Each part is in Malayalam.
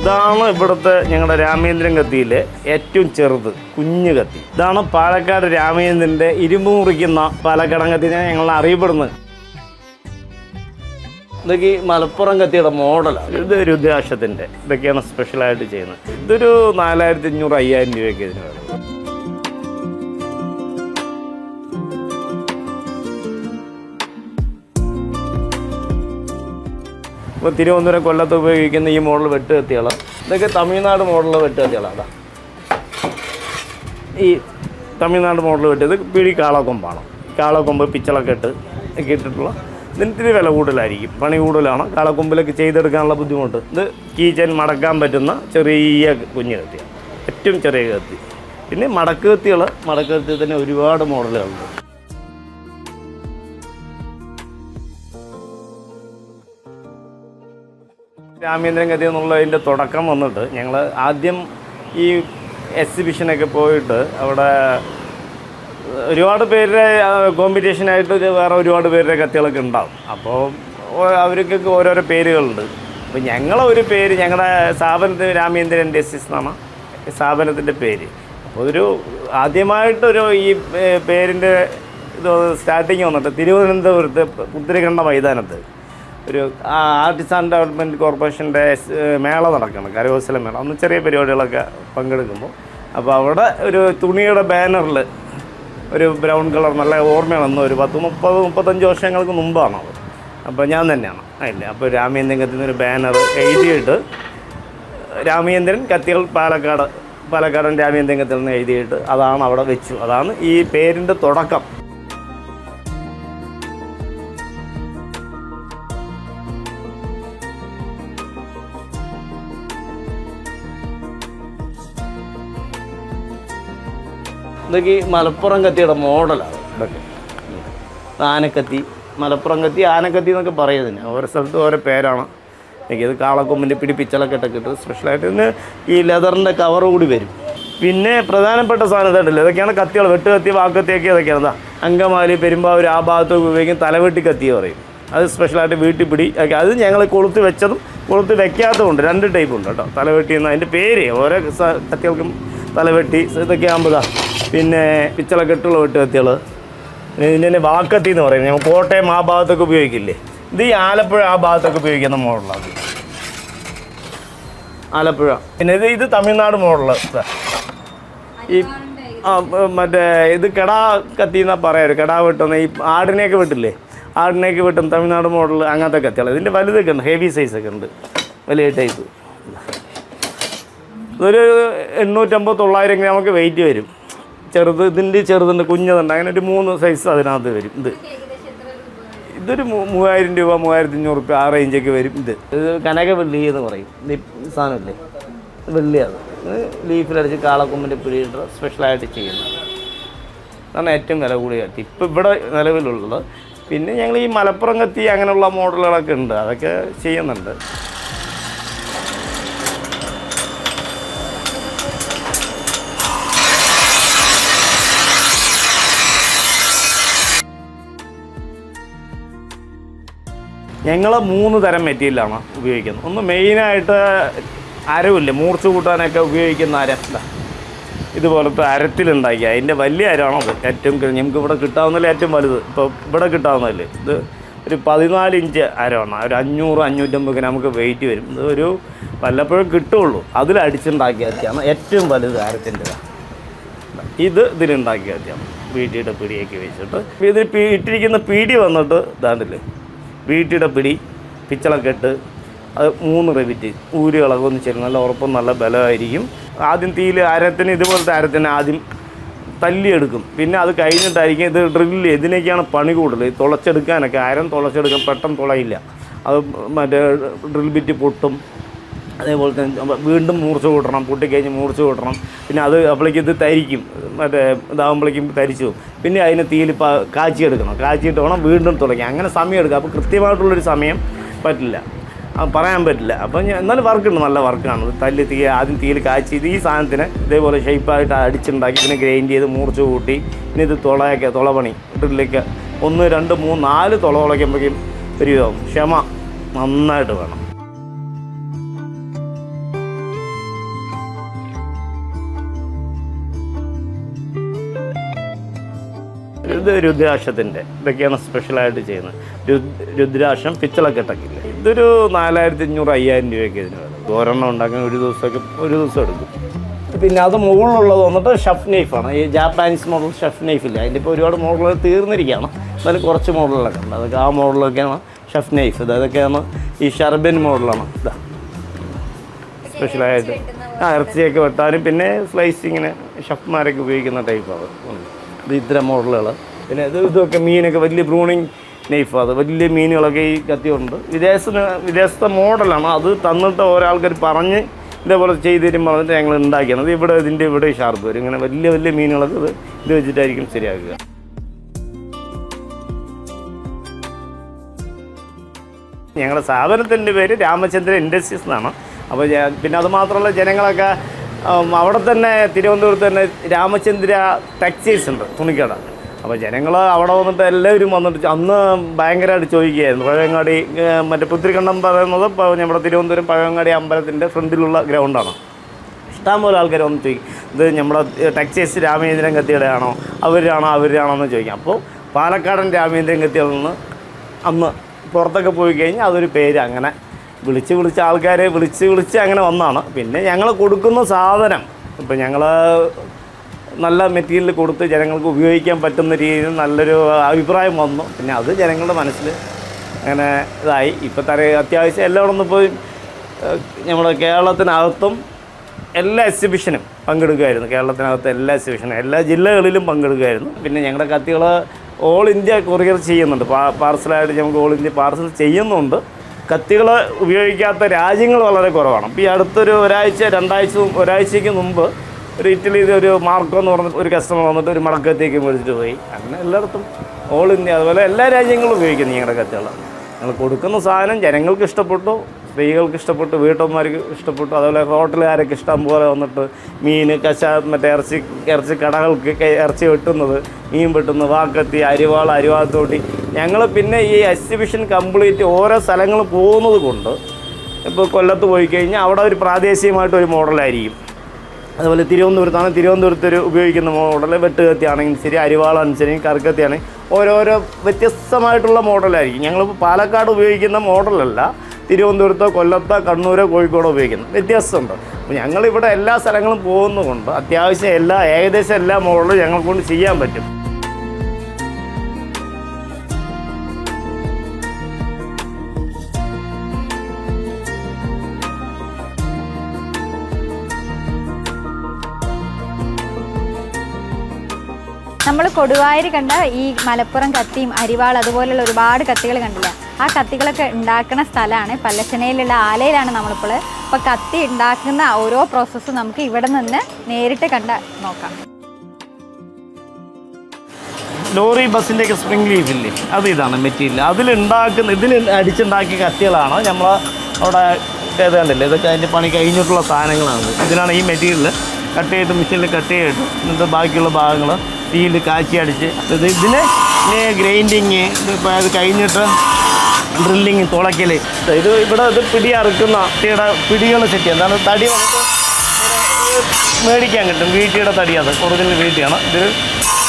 ഇതാണ് ഇവിടുത്തെ ഞങ്ങളുടെ രാമേന്ദ്രൻ കത്തിയിലെ ഏറ്റവും ചെറുത് കുഞ്ഞു കത്തി. ഇതാണ് പാലക്കാട് രാമേന്ദ്രൻ്റെ ഇരുമ്പ് മുറിക്കുന്ന പാലക്കാടൻ കത്തിനെ ഞങ്ങൾ അറിയപ്പെടുന്നത്. ഇതൊക്കെ ഈ മലപ്പുറം കത്തിയുടെ മോഡലാണ്. ഇത് രുദ്രാക്ഷത്തിൻ്റെ ഇതൊക്കെയാണ് സ്പെഷ്യലായിട്ട് ചെയ്യുന്നത്. ഇതൊരു 4500-5000 രൂപയൊക്കെ ഇതിന് വേണം. ഇപ്പോൾ തിരുവനന്തപുരം കൊല്ലത്ത് ഉപയോഗിക്കുന്ന ഈ മോഡൽ വെട്ടുകത്തികളാണ്. ഇതൊക്കെ തമിഴ്നാട് മോഡൽ വെട്ടുകത്തികളാണ്. അതാ ഈ തമിഴ്നാട് മോഡൽ വെട്ട്. ഇത് പിടി കാളക്കൊമ്പാണ്. കാളക്കൊമ്പ് പിച്ചളൊക്കെ ഒക്കെ ഇട്ടിട്ടുള്ള ഇതിന് ഇത്തിരി വില കൂടുതലായിരിക്കും, പണി കൂടുതലാണ്. കാളക്കൊമ്പിലൊക്കെ ചെയ്തെടുക്കാനുള്ള ബുദ്ധിമുട്ട്. ഇത് കീച്ചൻ മടക്കാൻ പറ്റുന്ന ചെറിയ കുഞ്ഞു കത്തിയാണ്, ഏറ്റവും ചെറിയ കത്തി. പിന്നെ മടക്ക് കത്തി തന്നെ ഒരുപാട് മോഡലുകളുണ്ട്. രാമേന്ദ്രൻ കത്തി എന്നുള്ളതിൻ്റെ തുടക്കം വന്നിട്ട് ഞങ്ങൾ ആദ്യം ഈ എക്സിബിഷനൊക്കെ പോയിട്ട് അവിടെ ഒരുപാട് പേരുടെ കോമ്പറ്റീഷനായിട്ട് വേറെ ഒരുപാട് പേരുടെ കത്തികളൊക്കെ ഉണ്ടാവും. അപ്പോൾ അവർക്കൊക്കെ ഓരോരോ പേരുകളുണ്ട്. അപ്പോൾ ഞങ്ങളെ ഒരു പേര്, ഞങ്ങളുടെ സ്ഥാപനത്തിന് രാമേന്ദ്രൻ ഇൻഡസ്ട്രീസ് എന്നാണ് സ്ഥാപനത്തിൻ്റെ പേര്. അപ്പോൾ ഒരു ആദ്യമായിട്ടൊരു ഈ പേരിൻ്റെ ഇത് സ്റ്റാർട്ടിങ് വന്നിട്ട് തിരുവനന്തപുരത്ത് കുതിരകണ്ട മൈതാനത്ത് ഒരു ആർട്ടിസ്റ്റ് ആൻഡ് ഡെവലപ്മെൻറ്റ് കോർപ്പറേഷൻ്റെ മേള നടക്കണം, കരകൗശല മേള. അന്ന് ചെറിയ പരിപാടികളൊക്കെ പങ്കെടുക്കുമ്പോൾ അപ്പോൾ അവിടെ ഒരു തുണിയുടെ ബാനറിൽ ഒരു ബ്രൗൺ കളർ നല്ല ഓർമ്മയാണെന്ന് ഒരു 30-35 വർഷങ്ങൾക്ക് മുമ്പാണ് അത്. അപ്പോൾ ഞാൻ തന്നെയാണ് അതിൻ്റെ. അപ്പോൾ രാമേന്ദ്രൻ കത്തിൽ നിന്നൊരു ബാനർ എഴുതിയിട്ട് രാമേന്ദ്രൻ കത്തികൾ പാലക്കാടൻ രാമേന്ദ്രൻ കത്തിൽ നിന്ന് എഴുതിയിട്ട് അതാണ് അവിടെ വെച്ചു. അതാണ് ഈ പേരിൻ്റെ തുടക്കം. ഇതൊക്കെ ഈ മലപ്പുറം കത്തിയുടെ മോഡലാണ്. ഇതൊക്കെ ആനക്കത്തി, മലപ്പുറം കത്തി, ആനക്കത്തി എന്നൊക്കെ പറയുന്നതിന് ഓരോ സ്ഥലത്തും ഓരോ പേരാണ്. എനിക്കത് കാളക്കൊമ്പിൻ്റെ പിടിപ്പിച്ചലൊക്കെ ഇട്ട് സ്പെഷ്യലായിട്ട് ഇതിന് ഈ ലെതറിൻ്റെ കവർ കൂടി വരും. പിന്നെ പ്രധാനപ്പെട്ട സാധനം ഇതുണ്ടല്ലോ, ഇതൊക്കെയാണ് കത്തികൾ. വെട്ടുകത്തി, വാക്കത്തിയൊക്കെ ഇതൊക്കെയാണ്. അങ്കമാലി, പെരുമ്പാവൂർ ആ ഭാഗത്തൊക്കെ ഉപയോഗിക്കും തലവെട്ടി കത്തി പറയും. അത് സ്പെഷ്യലായിട്ട് വീട്ടിൽ പിടി ഒക്കെ. അത് ഞങ്ങൾ കൊളുത്ത് വെച്ചതും കൊളുത്ത് വെക്കാത്തതുണ്ട്. 2 ടൈപ്പ് ഉണ്ട് കേട്ടോ. തലവെട്ടി എന്ന് അതിൻ്റെ പേര്. ഓരോ കത്തികൾക്കും തലവെട്ടി ഇതൊക്കെ ആകുമ്പോഴാ. പിന്നെ പിച്ചളക്കെട്ടുള്ള വെട്ടുകത്തികൾ. ഇതിൻ്റെ വാക്കത്തി എന്ന് പറയുന്നത് ഞങ്ങൾ കോട്ടയം ആ ഭാഗത്തൊക്കെ ഉപയോഗിക്കില്ലേ. ഇത് ഈ ആലപ്പുഴ ആ ഭാഗത്തൊക്കെ ഉപയോഗിക്കുന്ന മോഡലാണ് ആലപ്പുഴ. പിന്നെ ഇത് തമിഴ്നാട് മോഡല്. ഈ മറ്റേ ഇത് കെടാ കത്തി എന്നാ പറയാറ്. കെടാ വെട്ടുന്ന ഈ ആടിനെയൊക്കെ വെട്ടില്ലേ, ആടിനെയൊക്കെ വെട്ടും തമിഴ്നാട് മോഡൽ. അങ്ങനത്തെ കത്തികൾ. ഇതിൻ്റെ വലുതൊക്കെ ഉണ്ട്, ഹെവി സൈസൊക്കെ ഉണ്ട്, വലിയ ടൈപ്പ്. ഇതൊരു 850-900 ഗ്രാമൊക്കെ വെയിറ്റ് വരും. ഇതിൻ്റെ ചെറുതുണ്ട്, കുഞ്ഞതുണ്ട്. അങ്ങനെ ഒരു 3 സൈസ് അതിനകത്ത് വരും. ഇതൊരു 3000 രൂപ, 3500 രൂപ ആ റേഞ്ചൊക്കെ വരും. ഇത് കനക വെള്ളി എന്ന് പറയും. സാധനമില്ലേ, വെള്ളിയാണ്. ലീഫിലടിച്ച് കാളക്കൊമ്പിൻ്റെ പിടിയിട്ട് സ്പെഷ്യലായിട്ട് ചെയ്യുന്നത്. അതാണ് ഏറ്റവും വില കൂടിയ കത്തി ഇപ്പോൾ ഇവിടെ നിലവിലുള്ളത്. പിന്നെ ഞങ്ങൾ ഈ മലപ്പുറം കത്തി അങ്ങനെയുള്ള മോഡലുകളൊക്കെ ഉണ്ട്, അതൊക്കെ ചെയ്യുന്നുണ്ട്. ഞങ്ങൾ 3 തരം മെറ്റീരിയലാണ് ഉപയോഗിക്കുന്നത്. ഒന്ന് മെയിനായിട്ട് അരവില്ലേ, മൂർച്ച കൂട്ടാനൊക്കെ ഉപയോഗിക്കുന്ന അരം. ഇതുപോലത്തെ അരത്തിലുണ്ടാക്കിയ അതിൻ്റെ വലിയ അരമാണത്. ഏറ്റവും നമുക്ക് ഇവിടെ കിട്ടാവുന്നതിൽ ഏറ്റവും വലുത്. ഇപ്പോൾ ഇവിടെ കിട്ടാവുന്നതല്ലേ, ഇത് ഒരു 14 ഇഞ്ച് അരമാണ്. ഒരു 500-550 ഗ്രാമൊക്കെ വെയിറ്റ് വരും. ഇത് ഒരു വല്ലപ്പോഴും കിട്ടുള്ളൂ. അതിലടിച്ചുണ്ടാക്കിയ കത്തിയാണ് ഏറ്റവും വലുത് അരത്തിൻ്റെ. ഇതിലുണ്ടാക്കിയ കത്തിയാണ്. വീട്ടിയുടെ പിടിയൊക്കെ വെച്ചിട്ട് ഇതിൽ ഇട്ടിരിക്കുന്ന പിടി വന്നിട്ട് ഇതാണ്ടില്ലേ, വീട്ടിയുടെ പിടി, പിച്ചളക്കെട്ട്, അത് 3 റെവിറ്റ് ഊരുകളൊക്കെ ഒന്ന് ചേരും. നല്ല ഉറപ്പും നല്ല ബലമായിരിക്കും. ആദ്യം തീയിൽ അരത്തിന്, ഇതുപോലത്തെ അരത്തിന് ആദ്യം തല്ലിയെടുക്കും. പിന്നെ അത് കഴിഞ്ഞിട്ടായിരിക്കും ഇത് ഡ്രില്ല്. ഇതിനൊക്കെയാണ് പണി കൂടുതൽ. തുളച്ചെടുക്കാനൊക്കെ അരം തുളച്ചെടുക്കാൻ പെട്ടെന്ന് തുളയില്ല. അത് മറ്റേ ഡ്രിൽ ബിറ്റ് പൊട്ടും. അതേപോലെ തന്നെ വീണ്ടും മൂർച്ച കൂട്ടണം, പൊട്ടിക്കഴിഞ്ഞ് മൂർച്ച കൂട്ടണം. പിന്നെ അത് അപ്പോഴേക്കും ഇത് തരിക്കും, മറ്റേ ഇതാകുമ്പോഴേക്കും തരിച്ചു പോകും. പിന്നെ അതിന് തീയിൽ കാച്ചിയെടുക്കണം, കാച്ചിയിട്ട് വേണം വീണ്ടും തുളയ്ക്കാം. അങ്ങനെ സമയം എടുക്കുക. അപ്പോൾ കൃത്യമായിട്ടുള്ളൊരു സമയം പറ്റില്ല, പറയാൻ പറ്റില്ല. അപ്പം എന്നാലും വർക്കുണ്ട്, നല്ല വർക്കാണ്. ആദ്യം തീയിൽ കാച്ചി ഇത് ഈ സാധനത്തിന് ഇതേപോലെ ഷേപ്പായിട്ട് അടിച്ചുണ്ടാക്കി പിന്നെ ഗ്രൈൻഡ് ചെയ്ത് മൂർച്ച കൂട്ടി പിന്നെ ഇത് തുളപണി ഡ്രില്ലിലേക്ക് 1, 2, 3, 4 തുള തുളയ്ക്കുമ്പോഴേക്കും ഒരു ക്ഷമ നന്നായിട്ട് വേണം. ഇത് രുദ്രാക്ഷത്തിൻ്റെ ഇതൊക്കെയാണ് സ്പെഷ്യലായിട്ട് ചെയ്യുന്നത്. രുദ്രാക്ഷം പിച്ചളക്കെട്ടൊക്കില്ല. ഇതൊരു 4500-5000 രൂപയൊക്കെ ഇതിന് വരും. ഒരെണ്ണം ഉണ്ടാക്കാൻ ഒരു ദിവസം എടുക്കും. പിന്നെ അത് മുകളിലുള്ളത് വന്നിട്ട് ഷെഫ് നൈഫാണ്. ഈ ജാപ്പാനീസ് മോഡൽ ഷെഫ് നൈഫില്ല, അതിൻ്റെ ഇപ്പോൾ ഒരുപാട് മോഡലുകൾ തീർന്നിരിക്കുകയാണ്. എന്നാലും കുറച്ച് മോഡലുകളൊക്കെ ഉണ്ട്. അതൊക്കെ ആ മോഡലൊക്കെയാണ് ഷെഫ് നൈഫ്. അതൊക്കെയാണ് ഈ ഷർബൻ മോഡലാണ്. ഇതാ സ്പെഷ്യലായിട്ട് ഇറച്ചിയൊക്കെ വെട്ടാനും പിന്നെ സ്ലൈസിങ്ങിന് ഷെഫ്മാരൊക്കെ ഉപയോഗിക്കുന്ന ടൈപ്പാണ് ഇത്. ഇത്തരം മോഡലുകൾ. പിന്നെ ഇതൊക്കെ മീനൊക്കെ വലിയ ബ്രൂണിങ് നൈഫ്, അത് വലിയ മീനുകളൊക്കെ ഈ കത്തിയുണ്ട്. വിദേശത്തെ മോഡലാണ്. അത് തന്നിട്ട് ഒരാൾക്കാർ പറഞ്ഞ് ഇതേപോലെ ചെയ്ത് തരുമ്പോൾ പറഞ്ഞിട്ട് ഞങ്ങൾ ഉണ്ടാക്കിയാണ്. അത് ഇവിടെ ഷാർപ്പ് വരും. ഇങ്ങനെ വലിയ വലിയ മീനുകളൊക്കെ ഇത് വെച്ചിട്ടായിരിക്കും ശരിയാക്കുക. ഞങ്ങളുടെ സ്ഥാപനത്തിൻ്റെ പേര് രാമചന്ദ്ര ഇൻഡസ്ട്രീസ് എന്നാണ്. അപ്പോൾ പിന്നെ അതുമാത്രമല്ല ജനങ്ങളൊക്കെ അവിടെ തന്നെ തിരുവനന്തപുരത്ത് തന്നെ രാമചന്ദ്ര ടെക്സ്റ്റൈൽസ് ഉണ്ട്, തുണിക്കട. അപ്പോൾ ജനങ്ങൾ അവിടെ വന്നിട്ട് എല്ലാവരും വന്നിട്ട് അന്ന് ഭയങ്കരമായിട്ട് ചോദിക്കുകയായിരുന്നു. പഴയങ്ങാടി മറ്റേ പുത്തിരിക്കണ്ടം പറയുന്നത് നമ്മുടെ തിരുവനന്തപുരം പഴയങ്ങാടി അമ്പലത്തിൻ്റെ ഫ്രണ്ടിലുള്ള ഗ്രൗണ്ടാണ്. ഇഷ്ടംപോലെ ആൾക്കാർ വന്ന് ചോദിക്കും, ഇത് നമ്മുടെ ടെക്സ്റ്റൈൽസ് രാമചന്ദ്രൻ കത്തിയുടെയാണോ അവരാണോ എന്ന് ചോദിക്കാം. അപ്പോൾ പാലക്കാടൻ രാമചന്ദ്രൻ കത്തികളെന്ന് അന്ന് പുറത്തൊക്കെ പോയി കഴിഞ്ഞാൽ അതൊരു പേര് അങ്ങനെ വിളിച്ച് ആൾക്കാരെ വിളിച്ച് അങ്ങനെ വന്നതാണ്. പിന്നെ ഞങ്ങൾ കൊടുക്കുന്ന സാധനം ഇപ്പം ഞങ്ങൾ നല്ല മെറ്റീരിയൽ കൊടുത്ത് ജനങ്ങൾക്ക് ഉപയോഗിക്കാൻ പറ്റുന്ന രീതിയിൽ നല്ലൊരു അഭിപ്രായം വന്നു. പിന്നെ അത് ജനങ്ങളുടെ മനസ്സിൽ അങ്ങനെ ഇതായി. ഇപ്പം അത്യാവശ്യം എല്ലായിടത്തും പോയി നമ്മുടെ കേരളത്തിനകത്തും എല്ലാ എക്സിബിഷനും പങ്കെടുക്കുമായിരുന്നു. കേരളത്തിനകത്ത് എല്ലാ എക്സിബിഷനും എല്ലാ ജില്ലകളിലും പങ്കെടുക്കുമായിരുന്നു. പിന്നെ ഞങ്ങളുടെ കത്തികൾ ഓൾ ഇന്ത്യ കൊറിയർ ചെയ്യുന്നുണ്ട്. പാർസലായിട്ട് നമുക്ക് ഓൾ ഇന്ത്യ പാർസൽ ചെയ്യുന്നുണ്ട്. കത്തികൾ ഉപയോഗിക്കാത്ത രാജ്യങ്ങൾ വളരെ കുറവാണ്. ഇപ്പോൾ ഈ അടുത്തൊരു ഒരാഴ്ചയ്ക്ക് മുമ്പ് ഒരു ഇറ്റലിയിൽ ഒരു മാർക്കോ എന്ന് പറഞ്ഞ ഒരു കസ്റ്റമർ വന്നിട്ട് ഒരു മടക്കത്തേക്ക് മേടിച്ചിട്ട് പോയി. അങ്ങനെ എല്ലായിടത്തും ഓൾ ഇന്ത്യ അതുപോലെ എല്ലാ രാജ്യങ്ങളും ഉപയോഗിക്കുന്നു ഞങ്ങളുടെ കത്തികൾ. ഞങ്ങൾ കൊടുക്കുന്ന സാധനം ജനങ്ങൾക്ക് ഇഷ്ടപ്പെട്ടു, സ്ത്രീകൾക്ക് ഇഷ്ടപ്പെട്ടു, വീട്ടമ്മമാർക്ക് ഇഷ്ടപ്പെട്ടു. അതുപോലെ ഹോട്ടലുകാരൊക്കെ ഇഷ്ടം പോലെ വന്നിട്ട് മീൻ മറ്റേ ഇറച്ചി കടകൾക്ക് ഇറച്ചി വെട്ടുന്നത്, മീൻ വെട്ടുന്നത്, വാക്കത്തി, അരിവാളത്തോട്ടി. ഞങ്ങൾ പിന്നെ ഈ എക്സിബിഷൻ കംപ്ലീറ്റ് ഓരോ സ്ഥലങ്ങൾ പോകുന്നത് കൊണ്ട് ഇപ്പോൾ കൊല്ലത്ത് പോയി കഴിഞ്ഞാൽ അവിടെ ഒരു പ്രാദേശികമായിട്ടൊരു മോഡലായിരിക്കും. അതുപോലെ തിരുവനന്തപുരത്ത് ഉപയോഗിക്കുന്ന മോഡൽ വെട്ടുകത്തിയാണെങ്കിലും ശരി, അരിവാളനുസരിച്ച് കറുക്കത്തിയാണെങ്കിൽ ഓരോരോ വ്യത്യസ്തമായിട്ടുള്ള മോഡലായിരിക്കും. ഞങ്ങളിപ്പോൾ പാലക്കാട് ഉപയോഗിക്കുന്ന മോഡലല്ല തിരുവനന്തപുരത്തോ കൊല്ലത്തോ കണ്ണൂരോ കോഴിക്കോടോ ഉപയോഗിക്കുന്നത്, വ്യത്യാസമുണ്ട്. അപ്പോൾ ഞങ്ങളിവിടെ എല്ലാ സ്ഥലങ്ങളും പോകുന്നതുകൊണ്ട് അത്യാവശ്യം ഏകദേശം എല്ലാ മോഡലും ഞങ്ങൾക്കൊണ്ട് ചെയ്യാൻ പറ്റും. നമ്മൾ കൊടുവായൂർ കണ്ട ഈ മലപ്പുറം കത്തിയും അരിവാൾ അതുപോലുള്ള ഒരുപാട് കത്തികൾ കണ്ടില്ല. ആ കത്തികളൊക്കെ ഉണ്ടാക്കുന്ന സ്ഥലമാണ് പല്ലശ്ശനയിലുള്ള ആലയിലാണ് നമ്മളിപ്പോൾ. അപ്പോൾ കത്തി ഉണ്ടാക്കുന്ന ഓരോ പ്രോസസ്സും നമുക്ക് ഇവിടെ നിന്ന് നേരിട്ട് നോക്കാം. ലോറി ബസ്സിൻ്റെയൊക്കെ സ്പ്രിംഗ് ലീഫില്ലേ, ഇതാണ് മെറ്റീരിയൽ. ഇതിൽ അടിച്ചുണ്ടാക്കിയ കത്തികളാണ് നമ്മൾ അവിടെ കണ്ടില്ലേ. ഇതൊക്കെ അതിൻ്റെ പണി കഴിഞ്ഞിട്ടുള്ള സാധനങ്ങളാണ്. ഇതിനാണ് ഈ മെറ്റീരിയൽ മെഷീനിൽ കട്ട് ചെയ്തിട്ട് എന്നിട്ട് ബാക്കിയുള്ള ഭാഗങ്ങൾ തീയിൽ കാച്ചി അടിച്ച് ഇതിന് ഗ്രൈൻഡിങ്, ഇപ്പോൾ അത് കഴിഞ്ഞിട്ട് ഡ്രില്ലിങ്, തുളയ്ക്കൽ. ഇത് പിടി അറുക്കുന്ന പിടികൾ സെറ്റ് ചെയ്യാം. എന്താണ് തടി നമുക്ക് മേടിക്കാൻ കിട്ടും. വീട്ടിയുടെ തടി, അത് ഒറിജിനൽ വീട്ടിയാണ്. ഇത്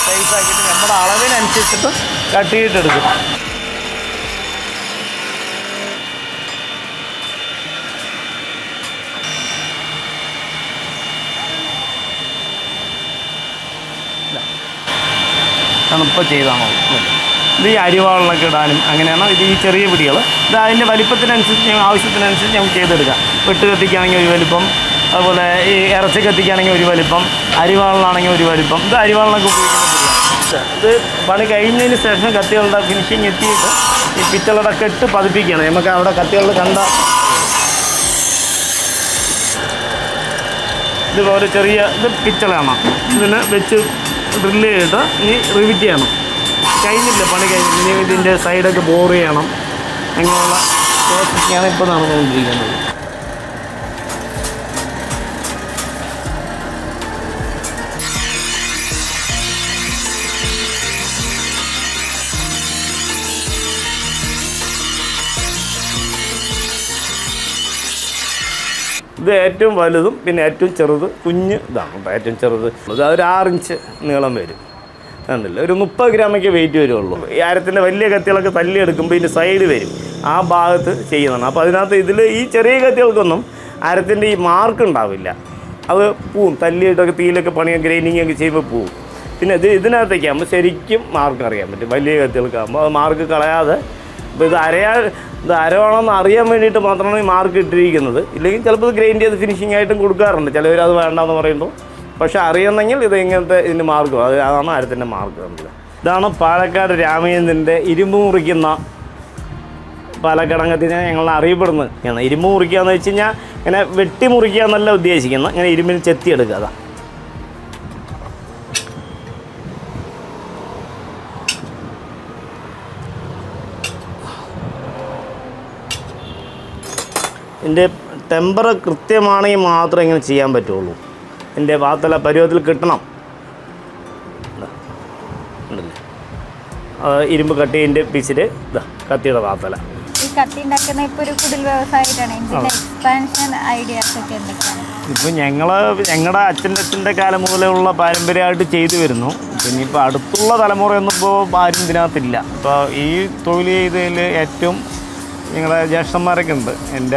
സൈസാക്കിയിട്ട് നമ്മുടെ അളവിനനുസരിച്ചിട്ട് കട്ട് ചെയ്തിട്ടെടുക്കും. തണുപ്പ് ചെയ്താണോ ഇത് ഈ അരിവാളിലൊക്കെ ഇടാനും അങ്ങനെയാണ്. ഇത് ഈ ചെറിയ പിടികൾ ഇത് അതിൻ്റെ വലിപ്പത്തിനനുസരിച്ച് ആവശ്യത്തിനനുസരിച്ച് നമുക്ക് ചെയ്തെടുക്കാം. വെട്ട് കത്തിക്കുകയാണെങ്കിൽ ഒരു വലിപ്പം, അതുപോലെ ഈ ഇറച്ചി കത്തിക്കുകയാണെങ്കിൽ ഒരു വലിപ്പം, അരിവാളിലാണെങ്കിൽ ഒരു വലിപ്പം. ഇത് അരിവാളിനൊക്കെ ഉപയോഗിക്കുന്ന പിടിയാണ്. ഇത് പണി കഴിഞ്ഞതിന് ശേഷം കത്തികളുടെ ഫിനിഷിങ് എത്തിയിട്ട് ഈ പിച്ചളുടെ കെട്ട് പതിപ്പിക്കുകയാണ്. നമുക്ക് അവിടെ കത്തികളിൽ കണ്ട ഇതുപോലെ ഇത് പിച്ചളാണ്. ഇതിന് വെച്ച് ഡ്രില്ല് ചെയ്തിട്ട് ഇനി റിവിറ്റ് ചെയ്യണം. കഴിഞ്ഞില്ല, പണി കഴിഞ്ഞില്ല. ഇനി ഇതിൻ്റെ സൈഡൊക്കെ ബോർ ചെയ്യണം. അങ്ങനെയുള്ള പ്രോസസ്സാണ് ഇപ്പോൾ നടന്നുകൊണ്ടിരിക്കുന്നത്. ഇത് ഏറ്റവും വലുതും പിന്നെ ഏറ്റവും ചെറുത് കുഞ്ഞ് ഇതാണ്. ഏറ്റവും ചെറുത് അത് ഒരു 6 ഇഞ്ച് നീളം വരും. കണ്ടില്ല, ഒരു 30 ഗ്രാമൊക്കെ വെയിറ്റ് വരുള്ളൂ. ഈ അരത്തിൻ്റെ വലിയ കത്തികളൊക്കെ തല്ലി എടുക്കുമ്പോൾ ഇതിൻ്റെ സൈഡ് വരും, ആ ഭാഗത്ത് ചെയ്യുന്നതാണ്. അപ്പോൾ അതിനകത്ത് ഇതിൽ ഈ ചെറിയ കത്തികൾക്കൊന്നും അരത്തിൻ്റെ ഈ മാർക്ക് ഉണ്ടാവില്ല, അത് പോവും. തല്ലിയിട്ടൊക്കെ തീയിലൊക്കെ പണിയൊക്കെ ഗ്രൈൻഡിങ് ഒക്കെ ചെയ്യുമ്പോൾ പോവും. പിന്നെ ഇതിനകത്തേക്ക് ആകുമ്പോൾ ശരിക്കും മാർക്ക് അറിയാൻ പറ്റും. വലിയ കത്തികൾക്കാകുമ്പോൾ അത് മാർക്ക് കളയാതെ, ഇപ്പോൾ ഇത് അരവാണെന്ന് അറിയാൻ വേണ്ടിയിട്ട് മാത്രമാണ് ഈ മാർക്ക് ഇട്ടിരിക്കുന്നത്. ഇല്ലെങ്കിൽ ചിലപ്പോൾ ഇത് ഗ്രൈൻഡ് ചെയ്ത് ഫിനിഷിംഗ് ആയിട്ടും കൊടുക്കാറുണ്ട്, ചിലവർ അത് വേണ്ടെന്ന് പറയുമ്പോൾ. പക്ഷെ അറിയുന്നെങ്കിൽ ഇത് ഇങ്ങനത്തെ ഇതിൻ്റെ മാർക്ക്, അതാണ് അരത്തിൻ്റെ മാർക്ക് കണ്ടത്. ഇതാണ് പാലക്കാട് രാമചന്ദ്രൻ്റെ ഇരുമ്പ് മുറിക്കുന്ന പാലക്കാടൻ കത്തിനെ ഞങ്ങൾ അറിയപ്പെടുന്നത്. ഇരുമ്പ് മുറിക്കുക എന്ന് വെച്ച് കഴിഞ്ഞാൽ ഇങ്ങനെ വെട്ടി മുറിക്കുക എന്നല്ല ഉദ്ദേശിക്കുന്നത്, ഇങ്ങനെ ഇരുമ്പിന് ചെത്തിയെടുക്കുക. അതാ ഇതിൻ്റെ ടെമ്പർ കൃത്യമാണെങ്കിൽ മാത്രമേ ഇങ്ങനെ ചെയ്യാൻ പറ്റുള്ളൂ. എൻ്റെ വാത്തല പരുവത്തിൽ കിട്ടണം. ഉണ്ടല്ലേ, ഇരുമ്പ് കട്ടീൻ്റെ പീസിൽ ഇതാ കത്തിയുടെ വാത്തല. ഈ കത്തി ഉണ്ടാക്കുന്ന ഇപ്പോൾ ഒരു കുടിൽ വ്യവസായമായിട്ടാണ്. ഇതിൻ്റെ എക്സ്പാൻഷൻ ഐഡിയാസ് ഒക്കെ എന്തൊക്കെയാണ്? ഇപ്പോൾ ഞങ്ങളുടെ അച്ഛൻ്റെ കാലം മുതലുള്ള പാരമ്പര്യമായിട്ട് ചെയ്തു വരുന്നു. പിന്നെ ഇപ്പോൾ അടുത്തുള്ള തലമുറയൊന്നും ഇപ്പോൾ ആരും ഇതിനകത്തില്ല. ഇപ്പോൾ ഈ തൊഴിൽ ചെയ്തതിൽ ഏറ്റവും ഞങ്ങളുടെ ജ്യേഷ്ഠന്മാരൊക്കെ ഉണ്ട്.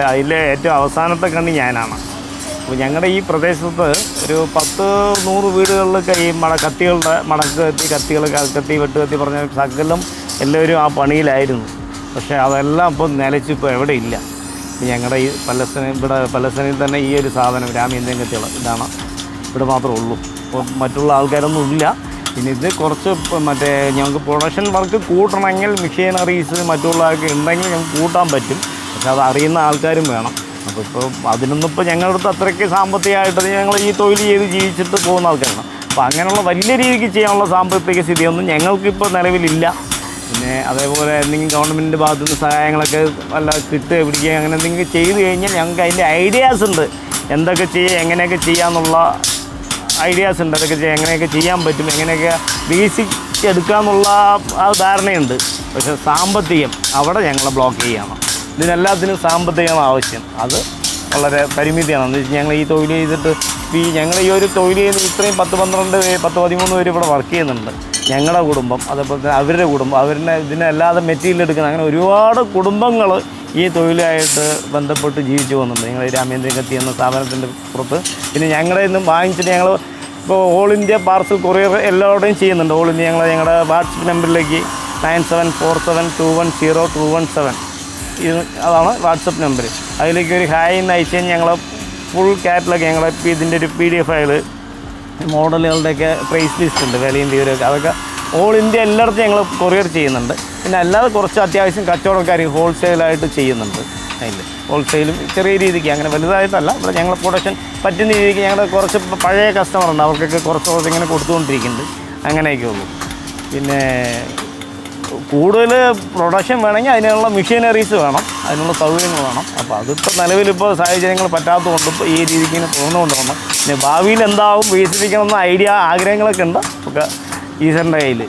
അതിലെ ഏറ്റവും അവസാനത്തെ കണ്ണി ഞാനാണ്. അപ്പോൾ ഞങ്ങളുടെ ഈ പ്രദേശത്ത് ഒരു 10-100 വീടുകളിലൊക്കെ ഈ കത്തികളുടെ മടക്ക് കത്തികൾ, കൽക്കത്തി, വെട്ടുകത്തി പറഞ്ഞ സകലം എല്ലാവരും ആ പണിയിലായിരുന്നു. പക്ഷേ അതെല്ലാം ഇപ്പോൾ നിലച്ചിപ്പോൾ എവിടെ ഇല്ല. ഞങ്ങളുടെ ഈ പല്ലസനയിൽ തന്നെ ഈ ഒരു സാധനം രാമചന്ദ്രൻ കത്തികൾ ഇതാണ് ഇവിടെ മാത്രമേ ഉള്ളൂ. ഇപ്പോൾ മറ്റുള്ള ആൾക്കാരൊന്നും ഇല്ല. പിന്നെ ഇത് കുറച്ച് ഞങ്ങൾക്ക് പ്രൊഡക്ഷൻ വർക്ക് കൂട്ടണമെങ്കിൽ മെഷീനറീസ് മറ്റുള്ളതൊക്കെ ഉണ്ടെങ്കിൽ ഞങ്ങൾക്ക് കൂട്ടാൻ പറ്റും. പക്ഷെ അത് അറിയുന്ന ആൾക്കാരും വേണം. അപ്പോൾ ഇപ്പോൾ അതിനൊന്നും ഇപ്പോൾ ഞങ്ങളുടെ അടുത്ത് അത്രയ്ക്ക് സാമ്പത്തികമായിട്ട് ഞങ്ങൾ ഈ തൊഴിൽ ചെയ്ത് ജീവിച്ചിട്ട് പോകുന്ന ആൾക്കാരാണ്. അപ്പോൾ അങ്ങനെയുള്ള വലിയ രീതിക്ക് ചെയ്യാനുള്ള സാമ്പത്തിക സ്ഥിതിയൊന്നും ഞങ്ങൾക്കിപ്പോൾ നിലവിലില്ല. പിന്നെ അതേപോലെ എന്തെങ്കിലും ഗവൺമെൻറ്റിൻ്റെ ഭാഗത്തു നിന്ന് സഹായങ്ങളൊക്കെ വല്ല കിട്ടുക പിടിക്കുക അങ്ങനെ എന്തെങ്കിലും ചെയ്ത് കഴിഞ്ഞാൽ ഞങ്ങൾക്ക് അതിൻ്റെ ഐഡിയാസ് ഉണ്ട്, എന്തൊക്കെ ചെയ്യുക, എങ്ങനെയൊക്കെ ചെയ്യാമെന്നുള്ള ഐഡിയാസ് ഉണ്ട്. അതൊക്കെ എങ്ങനെയൊക്കെ ചെയ്യാൻ പറ്റും, എങ്ങനെയൊക്കെ വികസിച്ചെടുക്കാമെന്നുള്ള ആ ധാരണയുണ്ട്. പക്ഷേ സാമ്പത്തികം അവിടെ ഞങ്ങളെ ബ്ലോക്ക് ചെയ്യണം. ഇതിനെല്ലാത്തിനും സാമ്പത്തികമാണ് ആവശ്യം. അത് വളരെ പരിമിതിയാണ്. എന്ന് വെച്ചാൽ ഞങ്ങൾ ഈ തൊഴിൽ ചെയ്തിട്ട് ഞങ്ങൾ ഈ ഒരു തൊഴിൽ ചെയ്ത് ഇത്രയും 10-13 പേര് ഇവിടെ വർക്ക് ചെയ്യുന്നുണ്ട്. ഞങ്ങളുടെ കുടുംബം, അതേപോലെ തന്നെ അവരുടെ കുടുംബം, ഇതിനല്ലാതെ മെറ്റീരിയൽ എടുക്കുന്ന അങ്ങനെ ഒരുപാട് കുടുംബങ്ങൾ ഈ തൊഴിലായിട്ട് ബന്ധപ്പെട്ട് ജീവിച്ചു പോകുന്നുണ്ട്. ഞങ്ങൾ ഈ രാമചന്ദ്രൻ കത്തി എന്ന സ്ഥാപനത്തിൻ്റെ പുറത്ത്. പിന്നെ ഞങ്ങളുടെ നിന്നും വാങ്ങിച്ചിട്ട് ഞങ്ങൾ ഇപ്പോൾ ഓൾ ഇന്ത്യ പാർസൽ കൊറിയർ എല്ലാവരുടെയും ചെയ്യുന്നുണ്ട്. ഓൾ ഇന്ത്യ ഞങ്ങളുടെ വാട്സപ്പ് നമ്പറിലേക്ക് 9747210217 അതാണ് വാട്സപ്പ് നമ്പർ. അതിലേക്ക് ഒരു ഹായ് എന്ന് അയച്ചു കഴിഞ്ഞാൽ ഞങ്ങൾ ഫുൾ കാറ്റലോഗ് ഞങ്ങളെ ഇതിൻ്റെ ഒരു PDF ഫയൽ, മോഡലുകളുടെയൊക്കെ പ്രൈസ് ലിസ്റ്റ് ഉണ്ട്, വിലയും വിവരമൊക്കെ. അതൊക്കെ ഓൾ ഇന്ത്യ എല്ലായിടത്തും ഞങ്ങൾ കൊറിയർ ചെയ്യുന്നുണ്ട്. പിന്നെ അല്ലാതെ കുറച്ച് അത്യാവശ്യം കച്ചവടക്കാർ ഹോൾസെയിലായിട്ട് ചെയ്യുന്നുണ്ട്. അതിൽ ഹോൾസെയിലും ചെറിയ രീതിക്ക്, അങ്ങനെ വലുതായിട്ടല്ല. ഇവിടെ ഞങ്ങൾ പ്രൊഡക്ഷൻ പറ്റുന്ന രീതിക്ക് ഞങ്ങളുടെ കുറച്ച് പഴയ കസ്റ്റമറുണ്ട്, അവർക്കൊക്കെ കുറച്ച് ഇങ്ങനെ കൊടുത്തുകൊണ്ടിരിക്കുന്നുണ്ട്. അങ്ങനെയൊക്കെ ഉള്ളൂ. പിന്നെ കൂടുതൽ പ്രൊഡക്ഷൻ വേണമെങ്കിൽ അതിനുള്ള മെഷീനറീസ് വേണം, അതിനുള്ള സൗകര്യങ്ങൾ വേണം. അപ്പോൾ അതിപ്പോൾ നിലവിലിപ്പോൾ സാഹചര്യങ്ങൾ പറ്റാത്തതുകൊണ്ട് ഇപ്പോൾ ഈ രീതിക്ക് ഇങ്ങനെ തുറന്നുകൊണ്ട് പോകണം. പിന്നെ ഭാവിയിൽ എന്താവും വികസിപ്പിക്കണമെന്ന ആഗ്രഹങ്ങളൊക്കെ ഉണ്ട് ഒക്കെ ഈശ്വരൻ്റെ കയ്യിൽ.